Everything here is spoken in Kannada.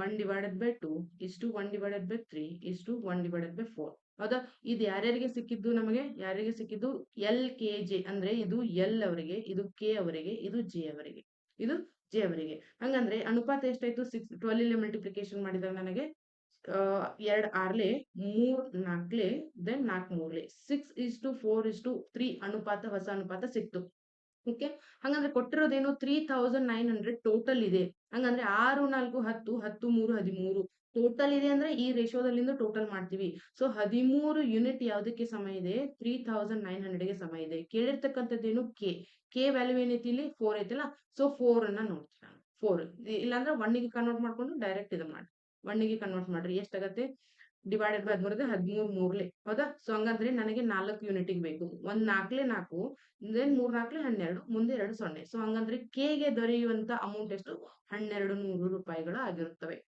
1 ಡಿವೈಡೆಡ್ ಬೈ 2 ಇಷ್ಟು 1 ಡಿವೈಡೆಡ್ ಬೈ 3 ಇಷ್ಟು 1 ಡಿವೈಡೆಡ್ ಬೈ 4 ಹೌದಾ. ಇದು ಯಾರ್ಯಾರಿಗೆ ಸಿಕ್ಕಿದ್ದು ನಮಗೆ ಯಾರಿಗೆ ಸಿಕ್ಕಿದ್ದು ಎಲ್ ಕೆ ಜೆ ಅಂದ್ರೆ ಇದು ಎಲ್ ಅವರಿಗೆ, ಇದು ಕೆ ಅವರಿಗೆ, ಇದು ಜೆ ಅವರಿಗೆ, ಇದು ಜೆ ಅವರಿಗೆ. ಹಂಗಂದ್ರೆ ಅನುಪಾತ ಎಷ್ಟಾಯ್ತು 6 12 ಮಲ್ಟಿಪ್ಲಿಕೇಶನ್ ಮಾಡಿದಾಗ ನನಗೆ 2 ಆರ್ಲೆ 3 ನಾಲ್ಕಲೆ ದೆನ್ 4 ಮೂರ್ಲೆ 6:4:3 ಅನುಪಾತ ಹೊಸ ಅನುಪಾತ ಸಿಕ್ತು. ಓಕೆ. ಹಂಗಂದ್ರೆ ಕೊಟ್ಟಿರೋದೇನು 3900 ಟೋಟಲ್ ಇದೆ. ಹಂಗಂದ್ರೆ 6 4 10 10 3 13 ಟೋಟಲ್ ಇದೆ ಅಂದ್ರೆ ಈ ರೇಷಿಯೋದಲ್ಲಿಂದ ಟೋಟಲ್ ಮಾಡ್ತೀವಿ. ಸೊ 13 ಯೂನಿಟ್ ಯಾವ್ದಕ್ಕೆ ಸಮ ಇದೆ 3900 ಗೆ ಸಮ ಇದೆ. ಕೇಳಿರ್ತಕ್ಕಂಥದ್ದೇನು ಕೆ ವ್ಯಾಲ್ಯೂ ಏನೈತಿ ಇಲ್ಲಿ 4 ಐತಲ್ಲ. ಸೊ 4 ಅನ್ನ ನೋಡ್ತೀನಿ ನಾನು 4 ಇಲ್ಲಾಂದ್ರೆ 1 ಗೆ ಕನ್ವರ್ಟ್ ಮಾಡ್ಕೊಂಡು ಡೈರೆಕ್ಟ್ ಇದು ಮಾಡಿ 1 ಗೆ ಕನ್ವರ್ಟ್ ಮಾಡ್ರಿ ಎಷ್ಟಾಗತ್ತೆ ಡಿವೈಡೆಡ್ ಬೈ 13 ಮೂರ್ಲೆ ಹೌದಾ. ಸೊ ಹಂಗಂದ್ರೆ ನನಗೆ 4 ಯೂನಿಟಿಗೆ ಬೇಕು. 1 4ಲೆ 4 ದೆನ್ 3 4ಲೆ 12 ಮುಂದೆ 2 0. ಸೊ ಹಂಗಂದ್ರೆ ಕೆ ಗೆ ದೊರೆಯುವಂತ ಅಮೌಂಟ್ ಎಷ್ಟು 1200 ರೂಪಾಯಿಗಳು ಆಗಿರುತ್ತವೆ.